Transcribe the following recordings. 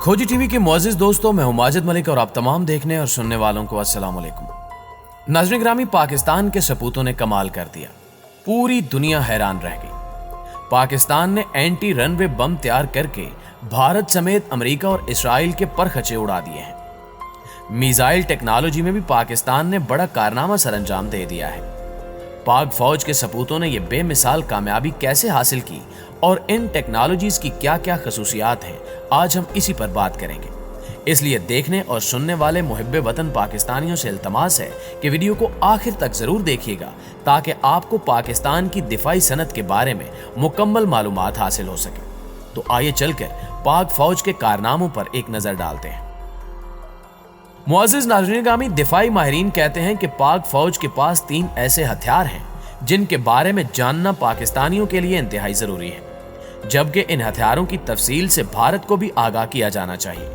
खोजी टीवी के मुअज़्ज़िज़ दोस्तों, मैं हूं माजिद मलिक और आप तमाम देखने और सुनने वालों को अस्सलाम वालेकुम। नाज़रीन ग्रामी, पाकिस्तान के सपूतों ने कमाल कर दिया। पूरी दुनिया हैरान रह गई। पाकिस्तान ने एंटी रनवे बम तैयार करके भारत समेत अमेरिका और इसराइल के परखचे उड़ा दिए हैं। मिसाइल टेक्नोलॉजी में भी पाकिस्तान ने बड़ा कारनामा सरअंजाम दे दिया है। पाक फौज के सपूतों ने यह बेमिसाल कामयाबी कैसे हासिल की और इन टेक्नोलॉजीज की क्या क्या खसूसियात हैं, आज हम इसी पर बात करेंगे। इसलिए देखने और सुनने वाले मुहिब्बे वतन पाकिस्तानियों से इल्तमास है कि वीडियो को आखिर तक जरूर देखिएगा ताकि आपको पाकिस्तान की दिफाई सनत के बारे में मुकम्मल मालूमात हासिल हो सके। तो आइए चलकर पाक फौज के कारनामों पर एक नजर डालते हैं। मुअज़्ज़िज़ नाज़रीन ग्रामी, दिफाई माहिरीन कहते हैं कि पाक फौज के पास 3 ऐसे हथियार हैं जिनके बारे में जानना पाकिस्तानियों के लिए इंतहाई जरूरी है, जबकि इन हथियारों की तफसील से भारत को भी आगाह किया जाना चाहिए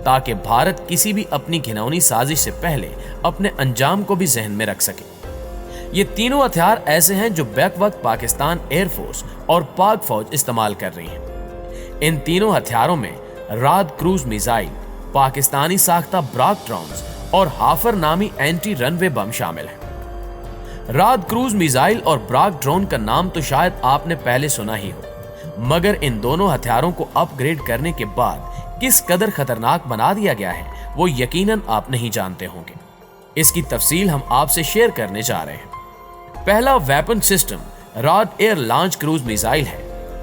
ताकि भारत किसी भी अपनी घिनौनी साजिश से पहले अपने अंजाम को भी जहन में रख सके। ये तीनों हथियार ऐसे हैं जो बैक वक्त पाकिस्तान एयरफोर्स और पाक फौज इस्तेमाल कर रही है। इन तीनों हथियारों में राद क्रूज मिसाइल, पाकिस्तानी साख्ता ब्राक ड्रोन्स और हाफर नामी एंटी रनवे बम शामिल हैं। राद क्रूज मिसाइल और ब्राक ड्रोन का नाम तो शायद आपने पहले सुना ही हो, मगर इन दोनों हथियारों को अपग्रेड करने के बाद किस कदर खतरनाक बना दिया गया है वो यकीनन आप नहीं जानते होंगे। इसकी तफसील हम आपसे शेयर करने जा रहे हैं। पहला weapon system Raad air launch cruise missile है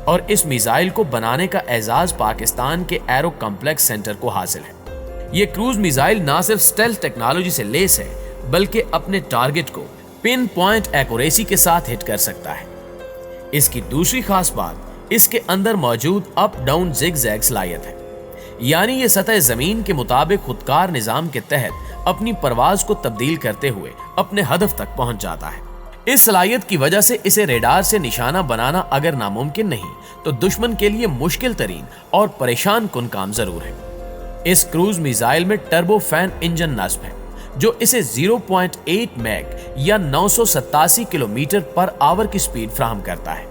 और इस मिसाइल को बनाने का एजाज पाकिस्तान के एरो कॉम्प्लेक्स सेंटर को हासिल है। ये क्रूज मिसाइल ना सिर्फ स्टेल्थ टेक्नोलॉजी से लैस है बल्कि अपने टारगेट को पिन पॉइंट एक्यूरेसी के साथ हिट कर सकता है। इसकी दूसरी खास बात इसके अंदर मौजूद अप डाउन जिग-जैग सलाहियत है, यानी ये सतह जमीन के मुताबिक खुदकार निजाम के तहत अपनी परवाज को तब्दील करते हुए अपने हदफ तक पहुंच जाता है। इस सलाहियत की वजह से इसे रेडार से निशाना बनाना अगर नामुमकिन नहीं तो दुश्मन के लिए मुश्किल तरीन और परेशान कुन काम जरूर है। इस क्रूज मिसाइल में टर्बो फैन इंजन नस्ब है जो इसे 0.8 मैक या 987 किलोमीटर पर आवर की स्पीड फराहम करता है।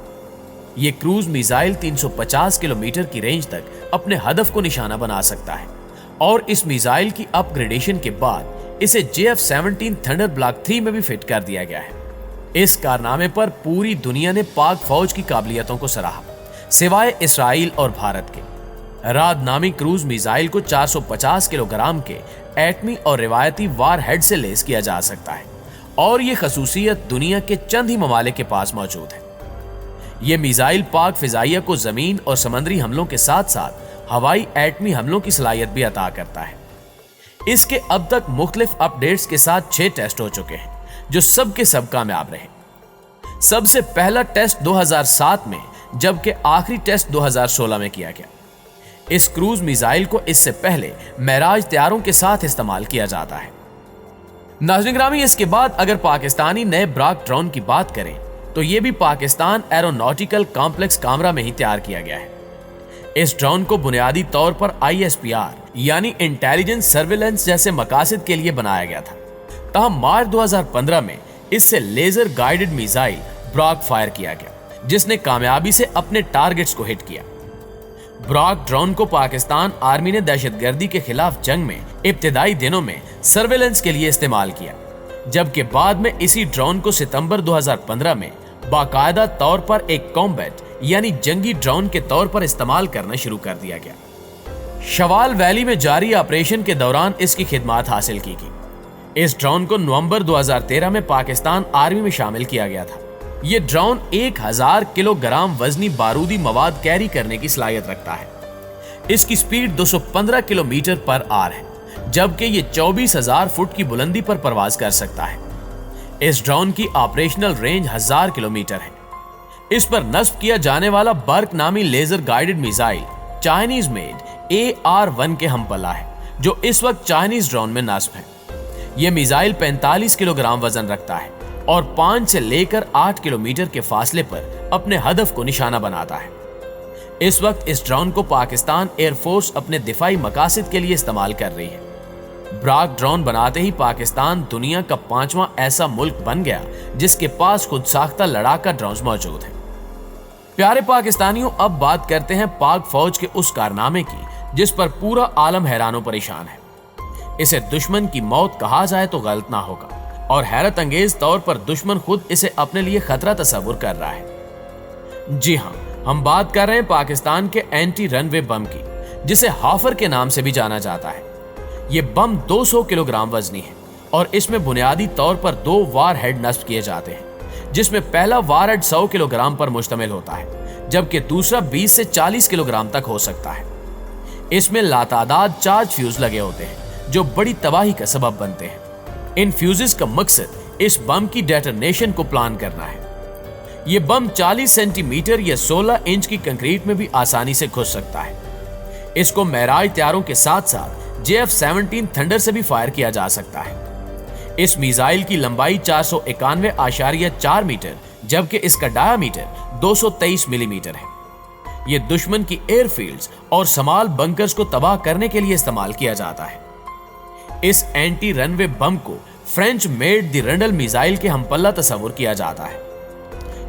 ये क्रूज मिसाइल 350 किलोमीटर की रेंज तक अपने हदफ को निशाना बना सकता है और इस मिसाइल की अपग्रेडेशन के बाद इसे JF-17 थंडर ब्लॉक 3 में भी फिट कर दिया गया है। इस कारनामे पर पूरी दुनिया ने पाक फौज की काबिलियतों को सराहा, सिवाय इसराइल और भारत के। राद नामी क्रूज मिसाइल को 450 किलोग्राम के एटमी और रिवायती वार हेड से लैस किया जा सकता है और ये खसूसियत दुनिया के चंद ही ममालिक के पास मौजूद है। ये मिसाइल पाक फिजाइया को जमीन और समंदरी हमलों के साथ साथ हवाई एटमी हमलों की सलाहियत भी अता करता है। इसके अब तक मुख्तलिफ अपडेट्स के साथ 6 टेस्ट हो चुके हैं जो सब के सब कामयाब रहे। सबसे पहला टेस्ट 2007 में जबकि आखिरी टेस्ट 2016 में किया गया। इस क्रूज मिसाइल को इससे पहले महराज तैयारों के साथ इस्तेमाल किया जाता है। नाज़रीन ग्रामी, इसके बाद अगर पाकिस्तानी नए ब्राक ड्रोन की बात करें तो यह भी पाकिस्तान एरोनॉटिकल कॉम्प्लेक्स कामरा में ही तैयार किया गया है। इस ड्रोन को बुनियादी तौर पर ISPR यानी इंटेलिजेंस सर्विलेंस जैसे मकासद के लिए बनाया गया था। तहम मार्च 2015 में इससे laser guided missile Burraq fire किया गया जिसने कामयाबी से अपने टारगेट्स को हिट किया। ब्राक ड्रोन को पाकिस्तान आर्मी ने दहशतगर्दी के खिलाफ जंग में इब्तिदाई दिनों में सर्विलेंस के लिए इस्तेमाल किया, जबकि बाद में इसी ड्रोन को सितंबर 2015 में बाकायदा तौर पर एक कॉम्बैट यानी जंगी ड्रोन के तौर पर इस्तेमाल करना शुरू कर दिया गया। शवाल वैली में जारी ऑपरेशन के दौरान इसकी खिदमत हासिल की गई। इस ड्रोन को नवंबर 2013 में पाकिस्तान आर्मी में शामिल किया गया था। ये ड्रोन 1000 किलोग्राम वजनी बारूदी मवाद कैरी करने की सलाहियत रखता है। इसकी स्पीड 215 किलोमीटर पर आवर है, जबकि ये 24,000 फुट की बुलंदी पर परवाज कर सकता है। इस ड्रोन की ऑपरेशनल रेंज 1000 किलोमीटर है। इस पर नस्ब किया जाने वाला बर्क नामी laser guided missile Chinese made AR-1 के हमपला है जो इस वक्त चाइनीज ड्रोन में नस्ब है। यह मिसाइल 45 किलोग्राम वजन रखता है और 5 से लेकर 8 किलोमीटर के फासले पर अपने हदफ को निशाना बनाता है। इस वक्त इस ड्रोन को पाकिस्तान एयरफोर्स अपने दिफाई मकासद के लिए इस्तेमाल कर रही है। ब्राक ड्रोन बनाते ही पाकिस्तान दुनिया का 5वां ऐसा मुल्क बन गया जिसके पास खुद साख्ता लड़ाका ड्रोन मौजूद है। प्यारे पाकिस्तानियों, अब बात करते हैं पाक फौज के उस कारनामे की जिस पर पूरा आलम हैरानो परेशान है। इसे दुश्मन की मौत कहा जाए तो गलत ना होगा, और हैरत अंगेज तौर पर दुश्मन खुद इसे अपने लिए खतरा तस्वुर कर रहा है। जी हां, हम बात कर रहे हैं पाकिस्तान के एंटी रनवे बम की, जिसे हाफर के नाम से भी जाना जाता है। ये बम 200 किलोग्राम वजनी है और इसमें बुनियादी तौर पर 2 वार हेड नस्ब किए जाते हैं, जिसमें पहला वार हेड 100 किलोग्राम पर मुश्तमिल होता है, जबकि दूसरा 20 से 40 किलोग्राम तक हो सकता है। इसमें लातादाद चार्ज फ्यूज लगे होते हैं जो बड़ी तबाही का सबब बनते हैं। इन फ्यूजेस का मकसद इस बम की डेटोनेशन को प्लान करना है। यह बम 40 सेंटीमीटर या 16 इंच की कंक्रीट में भी आसानी से घुस सकता है। इसको मेराज तैयारों के साथ साथ JF-17 थंडर से भी फायर किया जा सकता है। इस मिसाइल की लंबाई 491.4 मीटर जबकि इसका डायामीटर 223 मिलीमीटर है। यह दुश्मन की एयरफील्ड्स और समाल बंकर्स को तबाह करने के लिए इस्तेमाल किया जाता है। इस एंटी रनवे बम को फ्रेंच मेड द रंडल मिसाइल के हमपल्ला तस्वुर किया जाता है।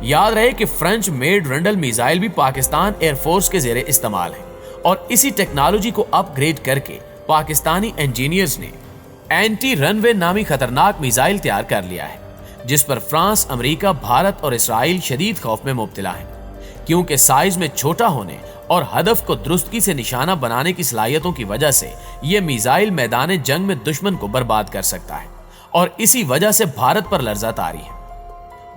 याद रहे कि फ्रेंच मेड रंडल मिसाइल भी पाकिस्तान एयरफोर्स के जेरे इस्तेमाल है, और इसी टेक्नोलॉजी को अपग्रेड करके पाकिस्तानी इंजीनियर्स ने एंटी रनवे नामी खतरनाक मिसाइल तैयार कर लिया है, जिस पर फ्रांस, अमेरिका, भारत और इसराइल शदीद खौफ में मुब्तला है, क्योंकि साइज में छोटा होने और हदफ को दुरुस्तगी से निशाना बनाने की सलाहियतों की वजह से यह मिसाइल मैदान जंग में दुश्मन को बर्बाद कर सकता है, और इसी वजह से भारत पर लर्जा तारी है।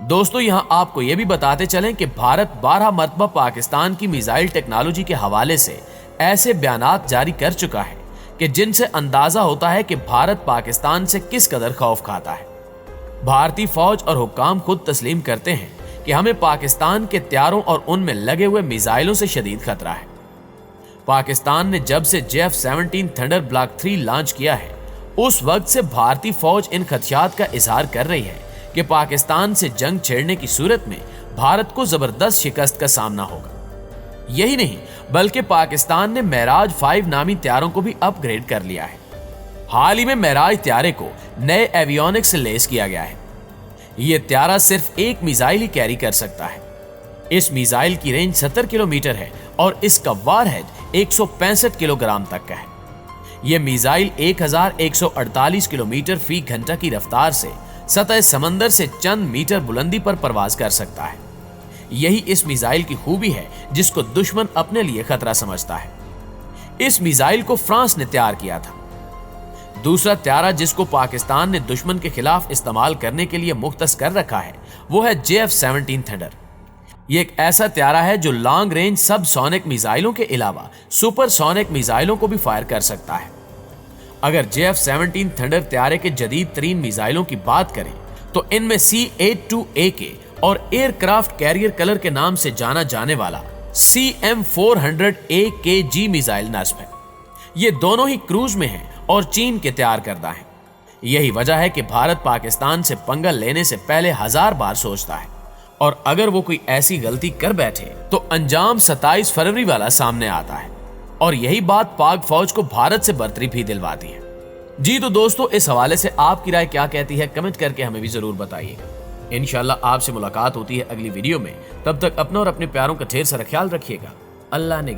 दोस्तों, यहां आपको यह भी बताते चलें कि भारत 12 मरतबा पाकिस्तान की मिसाइल टेक्नोलॉजी के हवाले से ऐसे बयानात जारी कर चुका है कि जिनसे अंदाजा होता है कि भारत पाकिस्तान से किस कदर खौफ खाता है। भारतीय फौज और हुक्काम खुद तस्लीम करते हैं कि हमें पाकिस्तान के तैयारों और उनमें लगे हुए मिसाइलों से शदीद खतरा है। पाकिस्तान ने जब से JF-17 थंडर ब्लॉक 3 लॉन्च किया है, उस वक्त से भारतीय फौज इन खदशात का इजहार कर रही है कि पाकिस्तान से जंग छेड़ने की सूरत में भारत को जबरदस्त शिकस्त का सामना होगा। यही नहीं बल्कि पाकिस्तान ने मेराज 5 नामी तैयारों को भी अपग्रेड कर लिया है। हाल ही में मेराज तैयारे को नए एवियोनिक्स से लेस किया गया है। यह तैयारा सिर्फ एक मिसाइल ही कैरी कर सकता है। इस मिसाइल की रेंज 70 किलोमीटर है और इसका वारहेड 165 किलोग्राम तक का है। यह मिसाइल 1148 किलोमीटर फी घंटा की रफ्तार से सतह समंदर से चंद मीटर बुलंदी पर परवाज कर सकता है। यही इस मिसाइल की खूबी है जिसको दुश्मन अपने लिए खतरा समझता है। इस मिसाइल को फ्रांस ने तैयार किया था। दूसरा तैयारा जिसको पाकिस्तान ने दुश्मन के खिलाफ इस्तेमाल करने के लिए मुख्तस कर रखा है वो है JF-17 थंडर। ये एक ऐसा तैयारा है जो लॉन्ग रेंज सब सोनिक मिसाइलों के अलावा सुपर सोनिक मिसाइलों को भी फायर कर सकता है। अगर JF-17 थंडर तैयारे के जदीद तरीन मिसाइलों की बात करें तो इनमें C-82AK और एयरक्राफ्ट कैरियर कलर के नाम से जाना जाने वाला CM-400AKG मिसाइल नस्ब है। ये दोनों ही क्रूज में हैं और चीन के तैयार करदा है। यही वजह है कि भारत पाकिस्तान से पंगा लेने से पहले 1000 बार सोचता है, और अगर वो कोई ऐसी गलती कर बैठे तो अंजाम 27 फरवरी वाला सामने आता है, और यही बात पाक फौज को भारत से बर्तरी भी दिलवाती है। जी तो दोस्तों, इस हवाले से आपकी राय क्या कहती है कमेंट करके हमें भी जरूर बताइए। इंशाल्लाह आपसे मुलाकात होती है अगली वीडियो में। तब तक अपना और अपने प्यारों का ढेर सारा ख्याल रखिएगा। अल्लाह ने